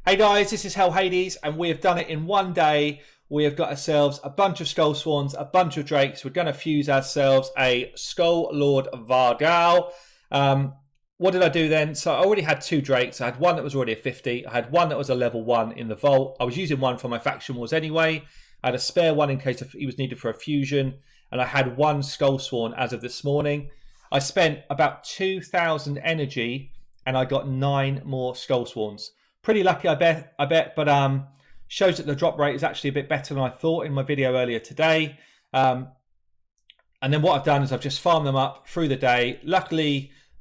Hey guys, this is Hell Hades, and we have done it in one day. We have got ourselves a bunch of Skull Swans, a bunch of Drakes. We're going to fuse ourselves a Skull Lord Var-Gall. What did I do then? So I already had two Drakes. I had one that was already a 50. I had one that was a level 1 in the vault. I was using one for my faction wars anyway. I had a spare one in case he was needed for a fusion. And I had one Skull Swan as of this morning. I spent about 2,000 energy and I got 9 more Skull Swans. Pretty lucky, I bet, but shows that the drop rate is actually a bit better than I thought in my video earlier today. And then what I've done is I've just farmed them up through the day. Not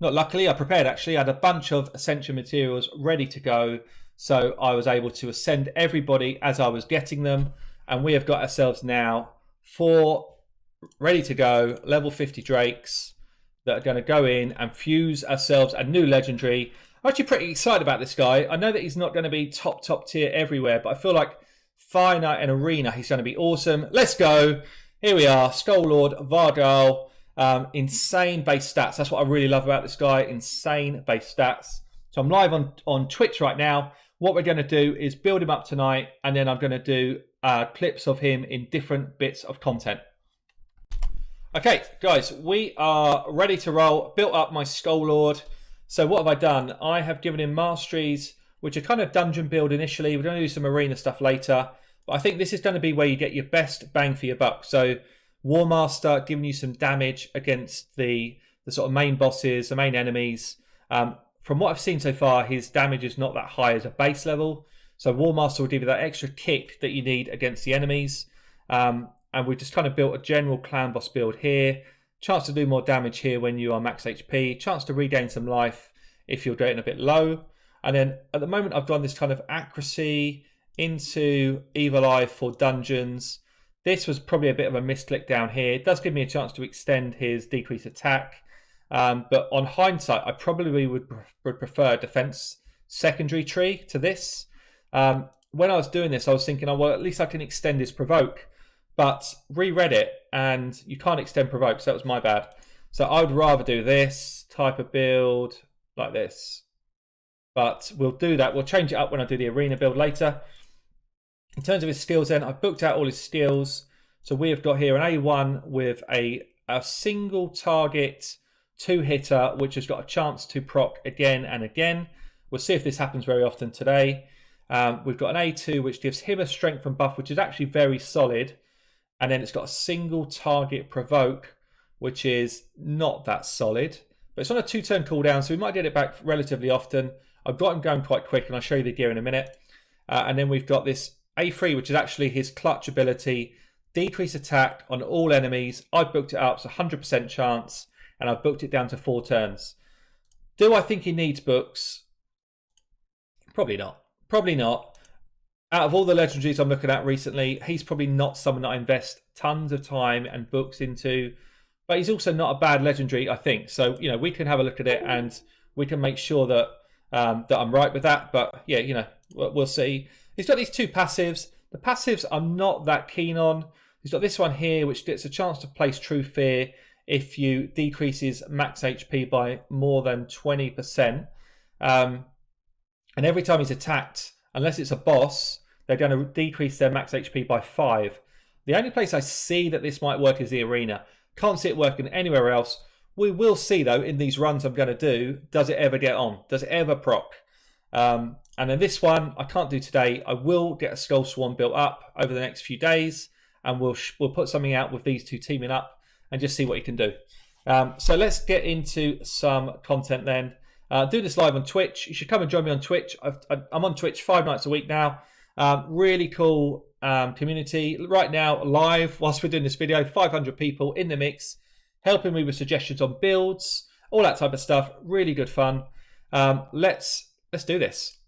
luckily, I prepared actually. I had a bunch of Ascension materials ready to go. So I was able to ascend everybody as I was getting them. And we have got ourselves now 4 ready to go, level 50 Drakes that are going to go in and fuse ourselves a new legendary. I'm actually pretty excited about this guy. I know that he's not going to be top tier everywhere, but I feel like finite and arena, he's going to be awesome. Let's go. Here we are, Skull Lord Var-Gall. Insane base stats. That's what I really love about this guy. Insane base stats. So I'm live on Twitch right now. What we're going to do is build him up tonight, and then I'm going to do clips of him in different bits of content. Okay, guys, we are ready to roll. Built up my Skull Lord. So what have I done? I have given him masteries, which are kind of dungeon build initially. We're going to do some arena stuff later. But I think this is going to be where you get your best bang for your buck. So War Master giving you some damage against the sort of main bosses, the main enemies. From what I've seen so far, his damage is not that high as a base level. So War Master will give you that extra kick that you need against the enemies. And we've just kind of built a general clan boss build here. Chance to do more damage here when you are max HP. Chance to regain some life if you're getting a bit low. And then at the moment I've done this kind of accuracy into Evil Eye for dungeons. This was probably a bit of a misclick down here. It does give me a chance to extend his decreased attack. But on hindsight, I probably would prefer defense secondary tree to this. When I was doing this, I was thinking, oh, well, at least I can extend his provoke. But reread it and you can't extend provoke, so that was my bad. So I would rather do this type of build like this. But we'll do that. We'll change it up when I do the arena build later. In terms of his skills then, I've booked out all his skills. So we have got here an A1 with a single target 2-hitter, which has got a chance to proc again and again. We'll see if this happens very often today. We've got an A2, which gives him a strength and buff, which is actually very solid. And then it's got a single target provoke, which is not that solid. But it's on a 2-turn cooldown, so we might get it back relatively often. I've got him going quite quick, and I'll show you the gear in a minute. And then we've got this A3, which is actually his clutch ability. Decrease attack on all enemies. I've booked it up, so 100% chance. And I've booked it down to 4 turns. Do I think he needs books? Probably not. Probably not. Out of all the legendaries I'm looking at recently, he's probably not someone that I invest tons of time and books into. But he's also not a bad legendary, I think. So, you know, we can have a look at it and we can make sure that that I'm right with that. But, yeah, you know, we'll see. He's got these 2 passives. The passives I'm not that keen on. He's got this one here, which gets a chance to place True Fear if you decrease his max HP by more than 20%. And every time he's attacked, unless it's a boss, they're going to decrease their max HP by 5. The only place I see that this might work is the arena. Can't see it working anywhere else. We will see, though, in these runs I'm going to do, does it ever get on? Does it ever proc? And then this one, I can't do today. I will get a Skull Swan built up over the next few days, and we'll put something out with these 2 teaming up and just see what you can do. So let's get into some content then. Do this live on Twitch. You should come and join me on Twitch. I'm on Twitch 5 nights a week now. Really cool community. Right now, live, whilst we're doing this video, 500 people in the mix, helping me with suggestions on builds, all that type of stuff. Really good fun. Let's do this.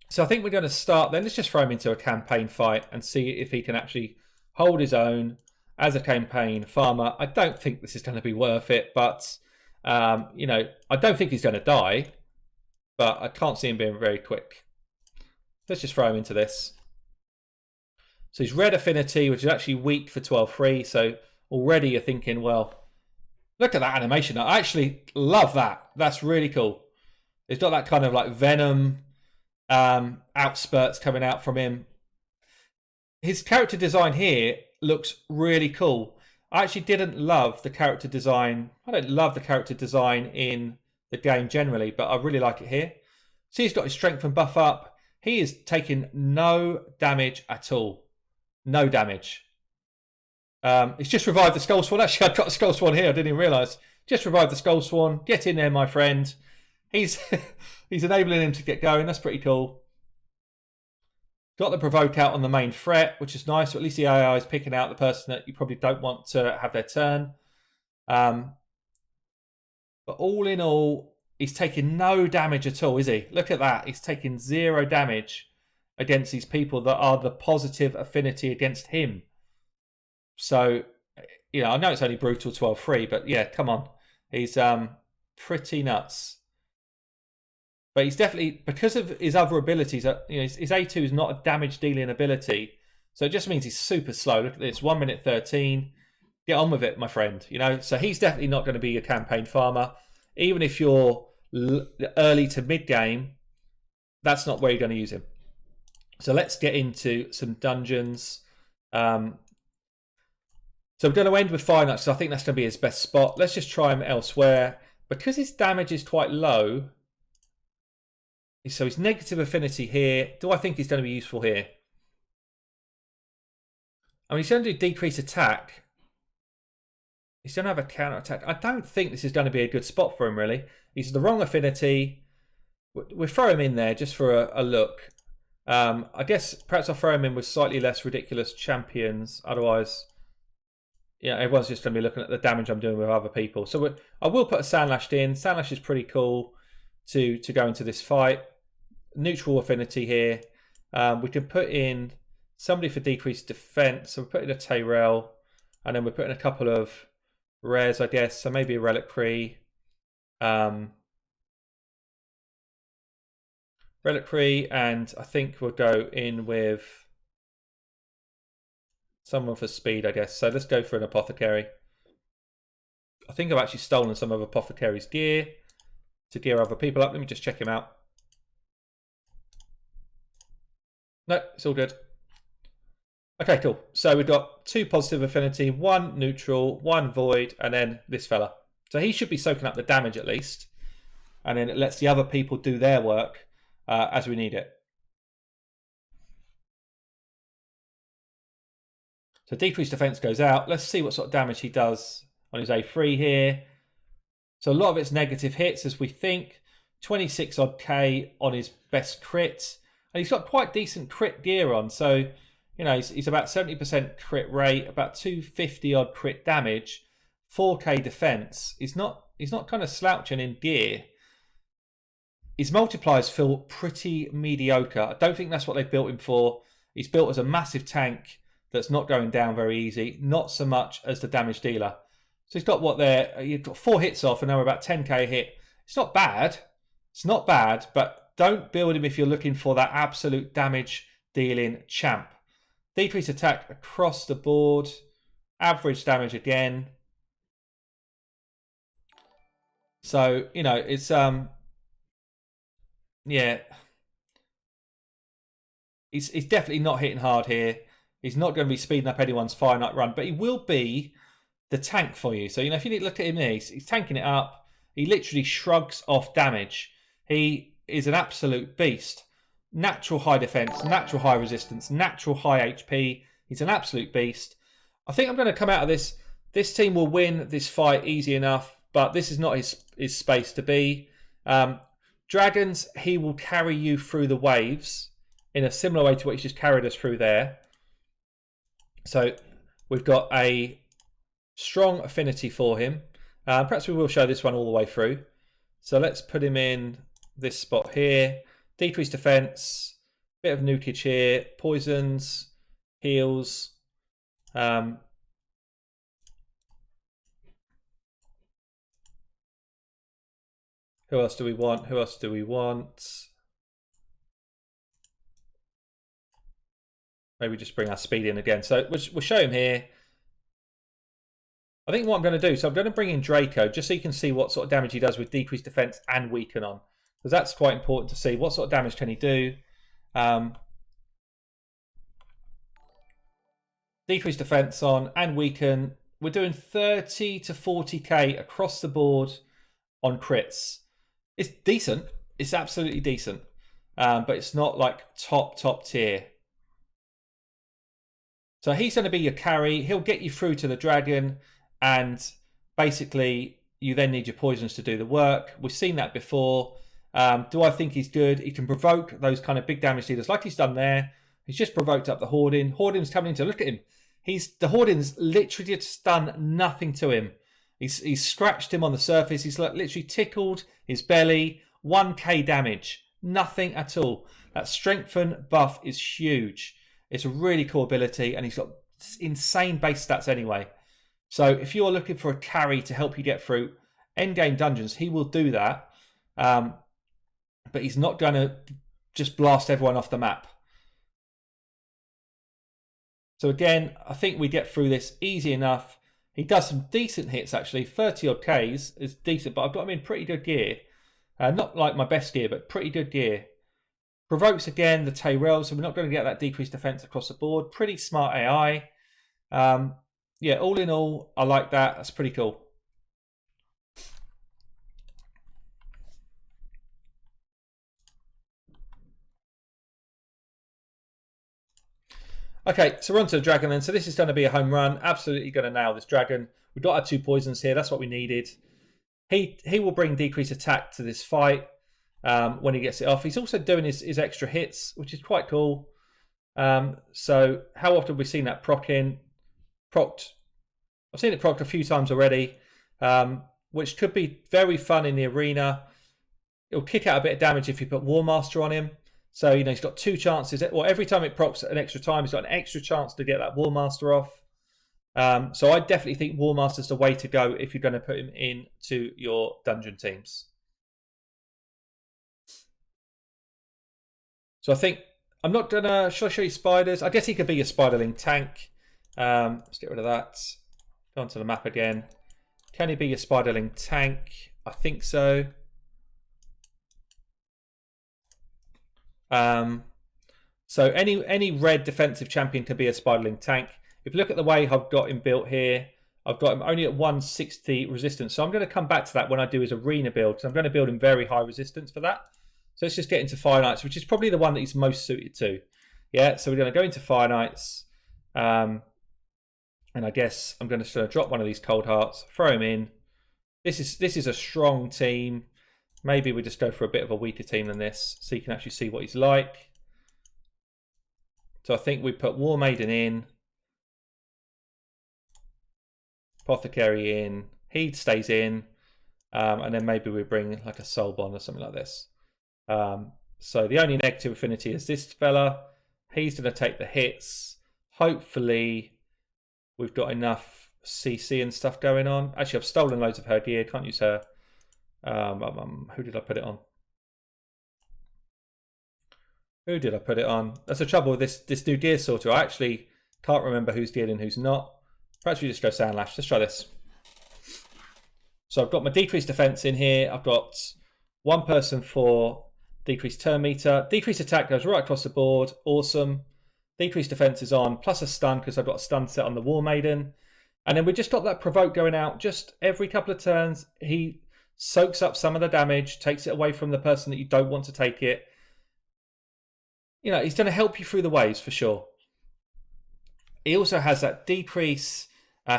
So I think we're going to start then. Let's just throw him into a campaign fight and see if he can actually hold his own as a campaign farmer. I don't think this is going to be worth it, but you know, I don't think he's going to die, but I can't see him being very quick. Let's just throw him into this. So he's red affinity, which is actually weak for 12-3. So already you're thinking, well, look at that animation. I actually love that. That's really cool. It's got that kind of like Venom outspurts coming out from him. His character design here looks really cool. I actually didn't love the character design. I don't love the character design in the game generally, but I really like it here. See, he's got his strength and buff up. He is taking no damage at all. No damage. He's just revived the Skull Swan. Actually, I've got the Skull Swan here. I didn't even realise. Just revived the Skull Swan. Get in there, my friend. He's he's enabling him to get going. That's pretty cool. Got the provoke out on the main threat, which is nice. So at least the AI is picking out the person that you probably don't want to have their turn. But all in all, he's taking no damage at all, is he? Look at that. He's taking 0 damage against these people that are the positive affinity against him. So, you know, I know it's only brutal 12-3, but yeah, come on. He's pretty nuts. But he's definitely, because of his other abilities, you know, his A2 is not a damage dealing ability. So it just means he's super slow. Look at this, 1 minute 13. Get on with it, my friend. You know, so he's definitely not going to be a campaign farmer. Even if you're early to mid game, that's not where you're going to use him. So let's get into some dungeons. So we're going to end with Fire Knight, so I think that's going to be his best spot. Let's just try him elsewhere. Because his damage is quite low, so his negative affinity here, do I think he's going to be useful here? I mean, he's going to do decrease attack. He's going to have a counter attack. I don't think this is going to be a good spot for him, really. He's the wrong affinity. We'll throw him in there just for a look. I guess perhaps I'll throw him in with slightly less ridiculous champions. Otherwise, yeah, everyone's just going to be looking at the damage I'm doing with other people. So I will put a Sandlashed in. Sandlash is pretty cool to go into this fight. Neutral affinity here. We can put in somebody for decreased defense. So we're putting a Tyrell, and then we're putting a couple of rares, I guess. So maybe a Reliquary. Reliquary, and I think we'll go in with someone for speed, I guess. So let's go for an Apothecary. I think I've actually stolen some of Apothecary's gear to gear other people up. Let me just check him out. No, it's all good. Okay, cool. So we've got 2 positive affinity, 1 neutral, 1 void, and then this fella. So he should be soaking up the damage at least. And then it lets the other people do their work as we need it. So decreased defense goes out. Let's see what sort of damage he does on his A3 here. So a lot of it's negative hits, as we think. 26 odd K on his best crit. And he's got quite decent crit gear on. So, you know, he's about 70% crit rate, about 250 odd crit damage, 4K defense. He's not kind of slouching in gear. His multipliers feel pretty mediocre. I don't think that's what they've built him for. He's built as a massive tank that's not going down very easy, not so much as the damage dealer. So he's got what there, you've got 4 hits off, and now we're about 10K hit. It's not bad. It's not bad, but don't build him if you're looking for that absolute damage dealing champ. Decrease attack across the board. Average damage again. So, you know, it's yeah. He's definitely not hitting hard here. He's not going to be speeding up anyone's Fire Knight run, but he will be the tank for you. So, you know, if you look at him here, he's tanking it up. He literally shrugs off damage. He is an absolute beast. Natural high defense, natural high resistance, natural high HP. He's an absolute beast. I think I'm going to come out of this. This team will win this fight easy enough, but this is not his space to be. Dragons, he will carry you through the waves in a similar way to what he's just carried us through there. So we've got a strong affinity for him. Perhaps we will show this one all the way through. So let's put him in this spot here. Decreased defense, bit of nukage here, poisons, heals. Who else do we want? Who else do we want? Maybe just bring our speed in again. So we'll show him here. I think what I'm going to do, so I'm going to bring in Draco just so you can see what sort of damage he does with decreased defense and weaken on. because that's quite important to see. What sort of damage can he do? Decrease defense on and weaken. We're doing 30 to 40k across the board on crits. It's decent. It's absolutely decent. But it's not like top tier. So he's going to be your carry. He'll get you through to the dragon, and basically you then need your poisons to do the work. We've seen that before. Do I think he's good? He can provoke those kind of big damage dealers like he's done there. He's just provoked up the Hoarding. Hoarding's coming in to look at him. The Hoarding's literally just done nothing to him. He's scratched him on the surface. He's like literally tickled his belly. 1k damage. Nothing at all. That strengthen buff is huge. It's a really cool ability, and he's got insane base stats anyway. So if you're looking for a carry to help you get through endgame dungeons, he will do that. But he's not going to just blast everyone off the map. So again, I think we get through this easy enough. He does some decent hits actually. 30 odd Ks is decent, but I've got him in pretty good gear. Not like my best gear, but pretty good gear. Provokes again the Tyrell, so we're not going to get that decreased defense across the board. Pretty smart AI. Yeah, all in all, I like that. That's pretty cool. Okay, so we're on to the dragon then. So this is going to be a home run. Absolutely going to nail this dragon. We've got our 2 poisons here. That's what we needed. He will bring decreased attack to this fight when he gets it off. He's also doing his extra hits, which is quite cool. So how often have we seen that procced? I've seen it procced a few times already, which could be very fun in the arena. It'll kick out a bit of damage if you put War Master on him. So, you know, he's got 2 chances. Well, every time it procs an extra time, he's got an extra chance to get that War Master off. So I definitely think War Master's the way to go if you're going to put him into your dungeon teams. So I think, I'm not going to, shall I show you spiders? I guess he could be your spiderling tank. Let's get rid of that. Go onto the map again. Can he be your spiderling tank? I think so. So any red defensive champion can be a spiderling tank. If you look at the way I've got him built here, I've got him only at 160 resistance. So I'm going to come back to that when I do his arena build, because I'm going to build him very high resistance for that. So let's just get into Fire Knights, which is probably the one that he's most suited to. Yeah, so we're going to go into Fire Knights. And I guess I'm going to drop one of these Cold Hearts, throw him in. This is a strong team. Maybe we just go for a bit of a weaker team than this, so you can actually see what he's like. So I think we put War Maiden in. Apothecary in. He stays in. And then maybe we bring like a Soul Bond or something like this. So the only negative affinity is this fella. He's going to take the hits. Hopefully we've got enough CC and stuff going on. Actually, I've stolen loads of her gear. Can't use her. Who did I put it on? Who did I put it on? That's the trouble with this new gear sorter. I actually can't remember who's geared and who's not. Perhaps we just go Sandlash. Let's try this. So I've got my decreased defense in here. I've got one person for decreased turn meter. Decreased attack goes right across the board. Awesome. Decreased defense is on, plus a stun because I've got a stun set on the War Maiden. And then we just got that provoke going out just every couple of turns. He soaks up some of the damage, takes it away from the person that you don't want to take it. You know, he's going to help you through the waves for sure. He also has that decrease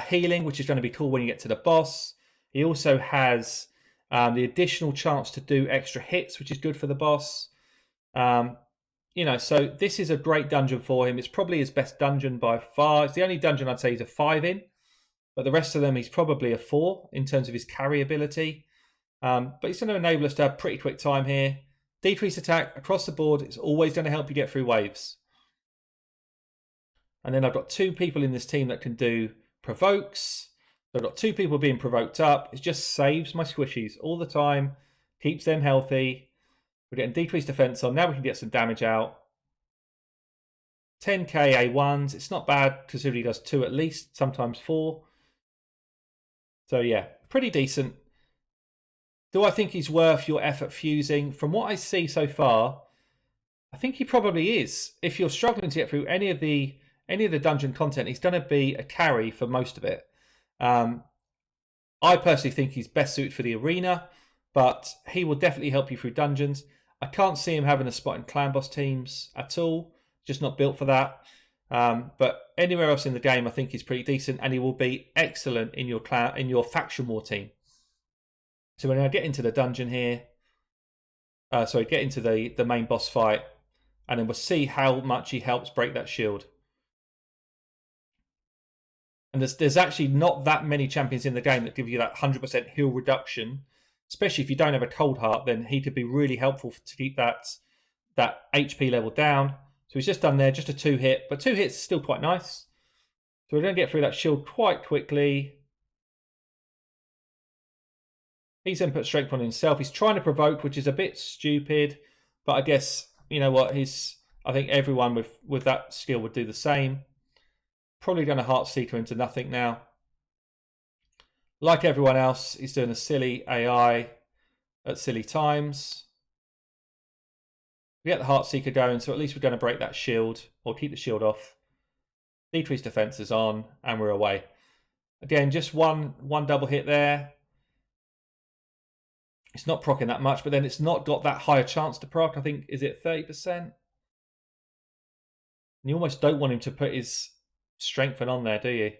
healing, which is going to be cool when you get to the boss. He also has the additional chance to do extra hits, which is good for the boss. You know, so this is a great dungeon for him. It's probably his best dungeon by far. It's the only dungeon I'd say he's a 5 in. But the rest of them, he's probably a 4 in terms of his carry ability. But he's going to enable us to have pretty quick time here. Decreased attack across the board is always going to help you get through waves. And then I've got 2 people in this team that can do provokes. So I've got 2 people being provoked up. It just saves my squishies all the time. Keeps them healthy. We're getting decreased defense on. Now we can get some damage out. 10k A1s. It's not bad considering he does 2 at least, sometimes 4. So yeah, pretty decent. Do I think he's worth your effort fusing? From what I see so far, I think he probably is. If you're struggling to get through any of the dungeon content, he's going to be a carry for most of it. I personally think he's best suited for the arena, but he will definitely help you through dungeons. I can't see him having a spot in clan boss teams at all. Just not built for that. But anywhere else in the game, I think he's pretty decent, and he will be excellent in your faction war team. So when I get into the dungeon here, get into the main boss fight, and then we'll see how much he helps break that shield. And there's actually not that many champions in the game that give you that 100% heal reduction, especially if you don't have a cold heart. Then he could be really helpful to keep that HP level down. So he's just done there, just a 2-hit, but 2 hits is still quite nice. So we're going to get through that shield quite quickly. He's then put strength on himself. He's trying to provoke, which is a bit stupid, but I guess, you know what, I think everyone with that skill would do the same. Probably going to Heart Seeker into nothing now. Like everyone else, he's doing a silly AI at silly times. We get the Heart Seeker going, so at least we're going to break that shield, or keep the shield off. Decrease defenses on, and we're away. Again, just one double hit there. It's not proccing that much, but then it's not got that higher chance to proc. I think, is it 30%? And you almost don't want him to put his strengthen on there, do you?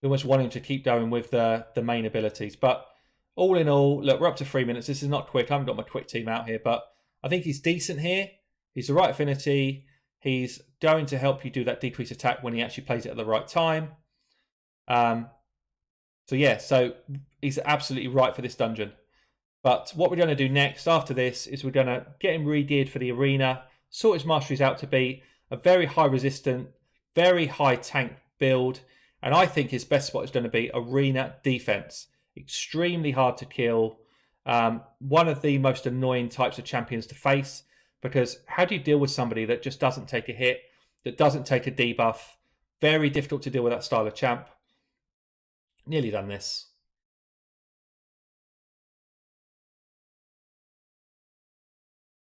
You almost want him to keep going with the main abilities. But all in all, look, we're up to 3 minutes. This is not quick. I haven't got my quick team out here, but I think he's decent here. He's the right affinity. He's going to help you do that decrease attack when he actually plays it at the right time. So he's absolutely right for this dungeon. But what we're going to do next after this is we're going to get him re-geared for the arena, sort his masteries out to be a very high resistant, very high tank build, and I think his best spot is going to be arena defense. Extremely hard to kill. One of the most annoying types of champions to face, because how do you deal with somebody that just doesn't take a hit, that doesn't take a debuff? Very difficult to deal with that style of champ. Nearly done this.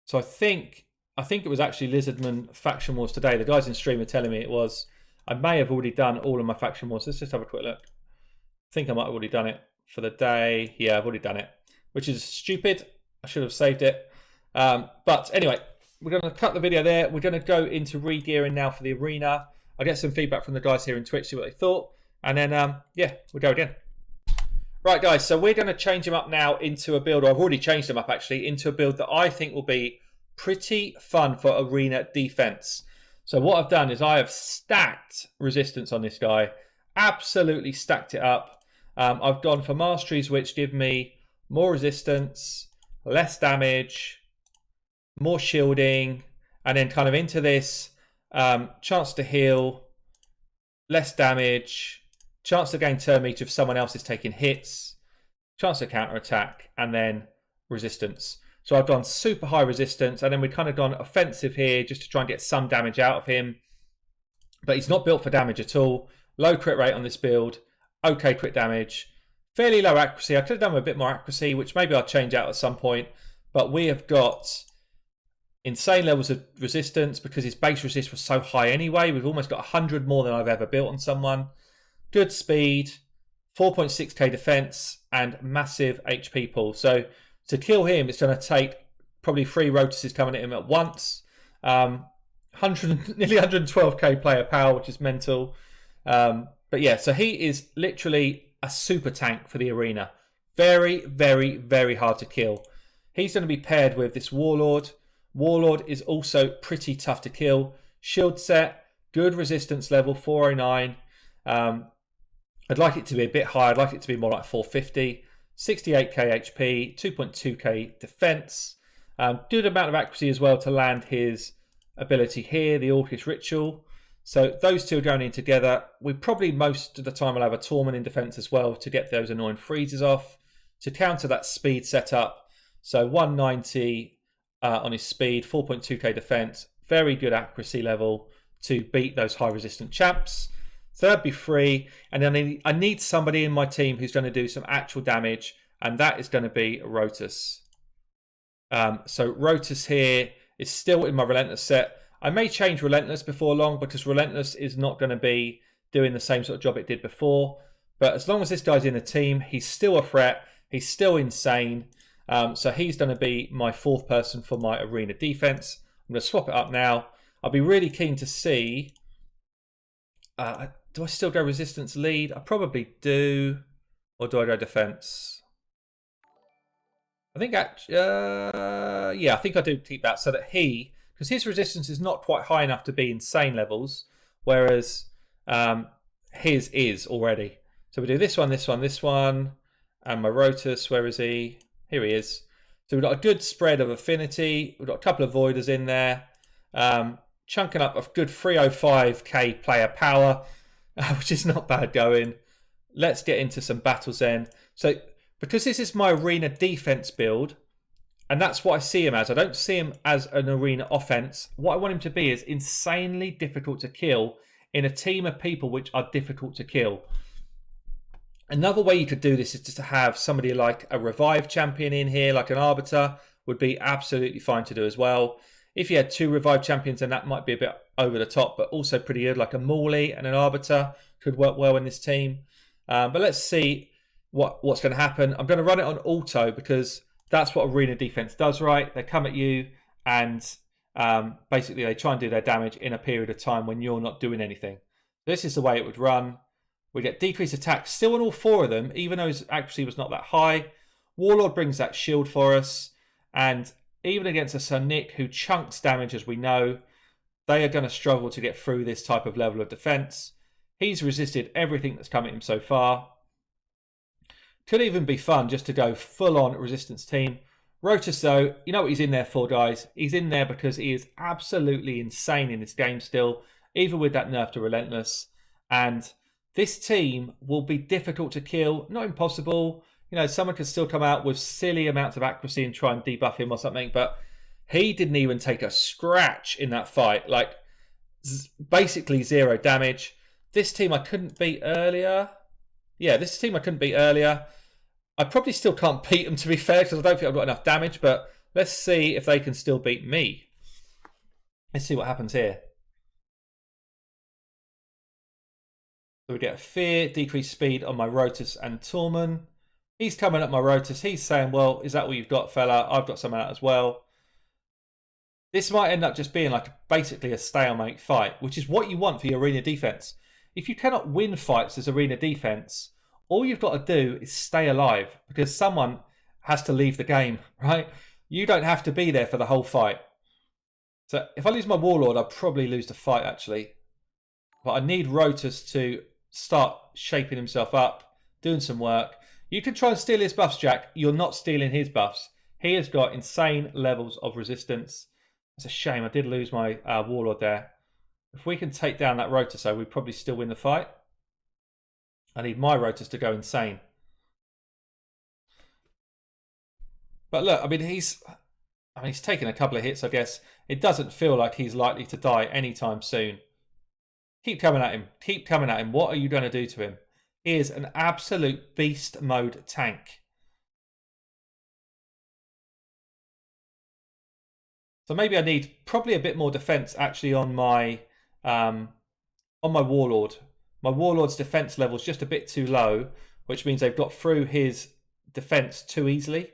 So I think it was actually Lizardman Faction Wars today. The guys in stream are telling me it was. I may have already done all of my Faction Wars. Let's just have a quick look. I think I might have already done it for the day. Yeah, I've already done it, which is stupid. I should have saved it. But anyway, we're going to cut the video there. We're going to go into re-gearing now for the arena. I'll get some feedback from the guys here in Twitch, see what they thought. And then, we'll go again. Right, guys, so we're going to change them up now into a build, or I've already changed them up, actually, into a build that I think will be pretty fun for arena defense. So what I've done is I have stacked resistance on this guy. Absolutely stacked it up. I've gone for masteries, which give me more resistance, less damage, more shielding, and then kind of into this chance to heal, less damage, chance to gain turn meter if someone else is taking hits, chance to counter attack, and then resistance. So I've gone super high resistance, and then we've kind of gone offensive here just to try and get some damage out of him. But he's not built for damage at all. Low crit rate on this build. Okay crit damage. Fairly low accuracy. I could have done with a bit more accuracy, which maybe I'll change out at some point. But we have got insane levels of resistance because his base resist was so high anyway. We've almost got 100 more than I've ever built on someone. Good speed, 4.6k defense, and massive HP pool. So to kill him, it's going to take probably 3 Rotuses coming at him at once. Nearly 112k player power, which is mental. But yeah, so he is literally a super tank for the arena. Very, very, very hard to kill. He's going to be paired with this Warlord. Warlord is also pretty tough to kill. Shield set, good resistance level, 409. I'd like it to be a bit higher. I'd like it to be more like 450. 68k HP, 2.2k defense. Good amount of accuracy as well to land his ability here, the Orcish Ritual. So those two are going in together. We probably most of the time will have a Torment in defense as well to get those annoying freezes off, to counter that speed setup. So 190 on his speed, 4.2k defense, very good accuracy level to beat those high resistant champs. So that'd be free. And then I need somebody in my team who's going to do some actual damage. and that is going to be Rotus. So Rotus here is still in my Relentless set. I may change Relentless before long because Relentless is not going to be doing the same sort of job it did before. But as long as this guy's in the team, he's still a threat. He's still insane. So he's going to be my fourth person for my arena defense. I'm going to swap it up now. I'll be really keen to see... do I still go resistance lead? I probably do. Or do I go defense? I think yeah, I think I do keep that so that because his resistance is not quite high enough to be insane levels, whereas his is already. So we do this one, this one, this one, and my Rotus, where is he? Here he is. So we've got a good spread of affinity. We've got a couple of Voiders in there. Chunking up a good 305k player power, which is not bad going. Let's get into some battles then. So because this is my arena defense build, and that's what I see him as. I don't see him as an arena offense. What I want him to be is insanely difficult to kill in a team of people which are difficult to kill. Another way you could do this is just to have somebody like a revive champion in here, like an Arbiter, would be absolutely fine to do as well. If you had two revive champions, then that might be a bit over the top, but also pretty good, like a Morley and an Arbiter could work well in this team. But let's see what's going to happen. I'm going to run it on auto because that's what arena defense does, right? They come at you and basically they try and do their damage in a period of time when you're not doing anything. This is the way it would run. We get decreased attack still on all four of them, even though his accuracy was not that high. Warlord brings that shield for us. And even against a Sir Nick, who chunks damage, as we know, they are going to struggle to get through this type of level of defense. He's resisted everything that's come at him so far. Could even be fun just to go full-on resistance team. Rotus, though, you know what he's in there for, guys? He's in there because he is absolutely insane in this game still, even with that nerf to Relentless. And this team will be difficult to kill, not impossible. You know, someone could still come out with silly amounts of accuracy and try and debuff him or something, but he didn't even take a scratch in that fight. Like, basically zero damage. This team I couldn't beat earlier. Yeah, this team I couldn't beat earlier. I probably still can't beat them, to be fair, because I don't think I've got enough damage, but let's see if they can still beat me. Let's see what happens here. So we get a fear, decreased speed on my Rotus and Tormund. He's coming at my Rotus. He's saying, well, is that what you've got, fella? I've got some out as well. This might end up just being like basically a stalemate fight, which is what you want for your arena defense. If you cannot win fights as arena defense, all you've got to do is stay alive because someone has to leave the game, right? You don't have to be there for the whole fight. So if I lose my Warlord, I'll probably lose the fight, actually. But I need Rotus to start shaping himself up, doing some work. You can try and steal his buffs, Jack. You're not stealing his buffs. He has got insane levels of resistance. It's a shame. I did lose my Warlord there. If we can take down that Rotus, though, we probably still win the fight. I need my Rotus to go insane. But look, I mean, he's taken a couple of hits, I guess. It doesn't feel like he's likely to die anytime soon. Keep coming at him. Keep coming at him. What are you going to do to him? He is an absolute beast mode tank. So maybe I need probably a bit more defense actually on my Warlord. My Warlord's defense level is just a bit too low, which means they've got through his defense too easily.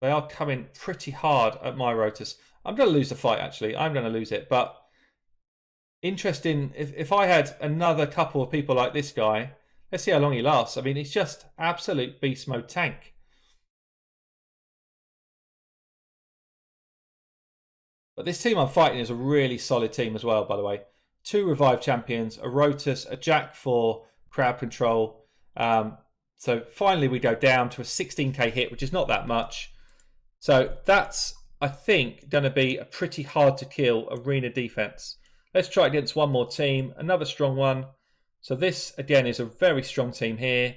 They are coming pretty hard at my Rotus. I'm going to lose the fight, actually. I'm going to lose it. But interesting, if I had another couple of people like this guy, let's see how long he lasts. I mean, he's just absolute beast mode tank. But this team I'm fighting is a really solid team as well, by the way. 2 revive champions, a Rotus, a Jack for crowd control. So finally we go down to a 16k hit, which is not that much. So that's, I think, going to be a pretty hard to kill arena defense. Let's try against one more team, another strong one. So this, again, is a very strong team here.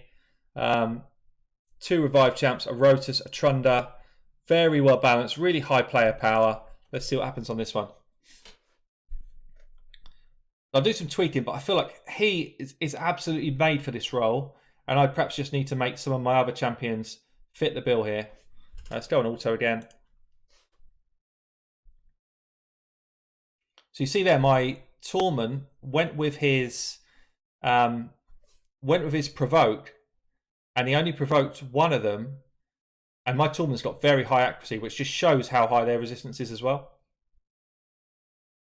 2 revive champs, a Rotus, a Trunda. Very well balanced, really high player power. Let's see what happens on this one. I'll do some tweaking, but I feel like he is absolutely made for this role. and I perhaps just need to make some of my other champions fit the bill here. Let's go on auto again. So you see there, my Torment went with his provoke, and he only provoked one of them. And my Torment's got very high accuracy, which just shows how high their resistance is as well.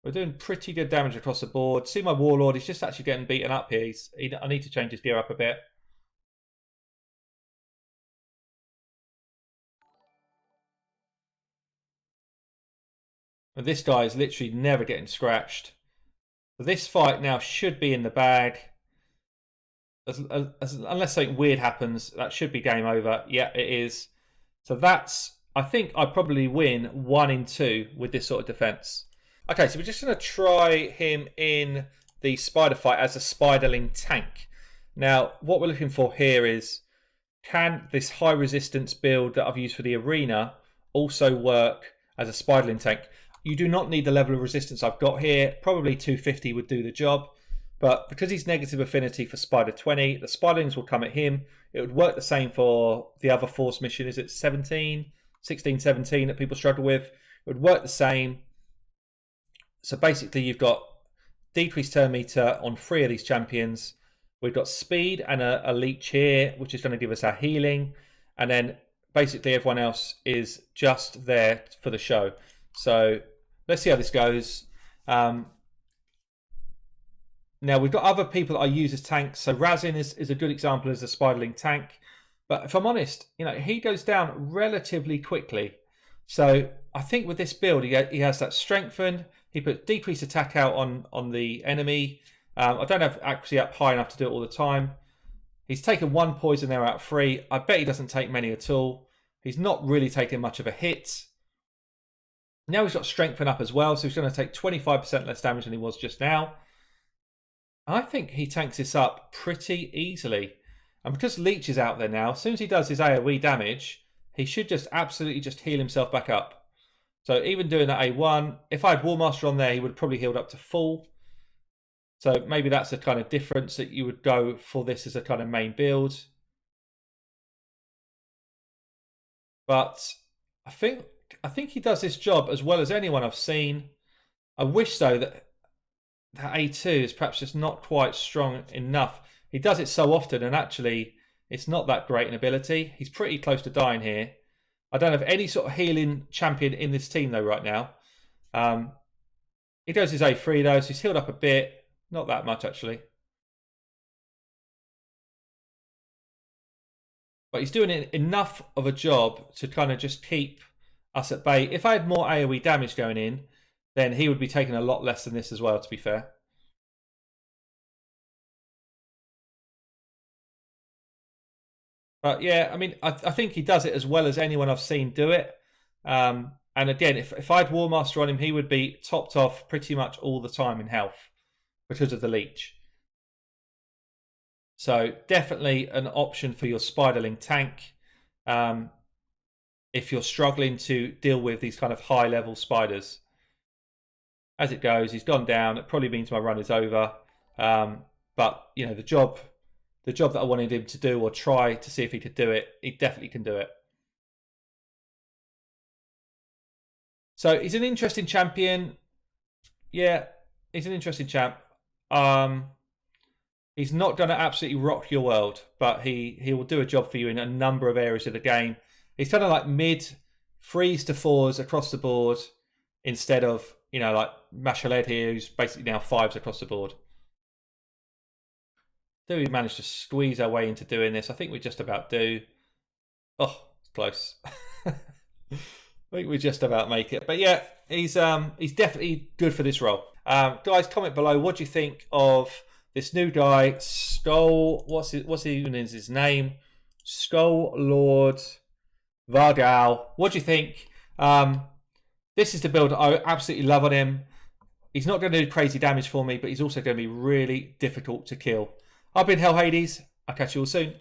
We're doing pretty good damage across the board. See my Warlord, he's just actually getting beaten up here. I need to change his gear up a bit. And this guy is literally never getting scratched. So this fight now should be in the bag. Unless something weird happens, that should be game over. Yeah, it is. So that's, I think I probably win 1 in 2 with this sort of defense. Okay, so we're just going to try him in the spider fight as a spiderling tank. Now, what we're looking for here is, can this high resistance build that I've used for the arena also work as a spiderling tank? You do not need the level of resistance I've got here. Probably 250 would do the job. But because he's negative affinity for Spider 20, the spiderlings will come at him. It would work the same for the other force mission. Is it 16, 17 that people struggle with? It would work the same. So basically you've got decreased turn meter on 3 of these champions. We've got speed and a leech here, which is going to give us our healing. And then basically everyone else is just there for the show. So let's see how this goes. Now, we've got other people that I use as tanks. So Razin is a good example as a spiderling tank. But if I'm honest, he goes down relatively quickly. So I think with this build, he has that strengthened. He puts decreased attack out on the enemy. I don't have accuracy up high enough to do it all the time. He's taken 1 poison there out of 3. I bet he doesn't take many at all. He's not really taking much of a hit. Now he's got strengthen up as well. So he's going to take 25% less damage than he was just now. I think he tanks this up pretty easily. And because Leech is out there now, as soon as he does his AoE damage, he should just absolutely just heal himself back up. So even doing that A1, if I had Warmaster on there, he would have probably healed up to full. So maybe that's the kind of difference that you would go for this as a kind of main build. But I think he does this job as well as anyone I've seen. I wish though that A2 is perhaps just not quite strong enough. He does it so often, and actually it's not that great an ability. He's pretty close to dying here. I don't have any sort of healing champion in this team though right now. He does his A3 though, so he's healed up a bit. Not that much actually. But he's doing enough of a job to kind of just keep us at bay. If I had more AoE damage going in, then he would be taking a lot less than this as well, to be fair. But yeah, I mean, I think he does it as well as anyone I've seen do it. And again, if I had Warmaster on him, he would be topped off pretty much all the time in health because of the leech. So definitely an option for your spiderling tank if you're struggling to deal with these kind of high level spiders. As it goes, he's gone down. It probably means my run is over. But the job that I wanted him to do, or try to see if he could do it, he definitely can do it. So he's an interesting champion. Yeah, he's an interesting champ. He's not going to absolutely rock your world, but he will do a job for you in a number of areas of the game. He's kind of like mid 3s to 4s across the board instead of, like Mashaled here, who's basically now 5s across the board. Do we manage to squeeze our way into doing this? I think we just about do. Oh, it's close. I think we just about make it. But yeah, he's definitely good for this role. Guys, comment below. What do you think of this new guy, Skull? What's even his name? Skull Lord Var-Gall. What do you think? This is the build I absolutely love on him. He's not going to do crazy damage for me, but he's also going to be really difficult to kill. I've been Hell Hades. I'll catch you all soon.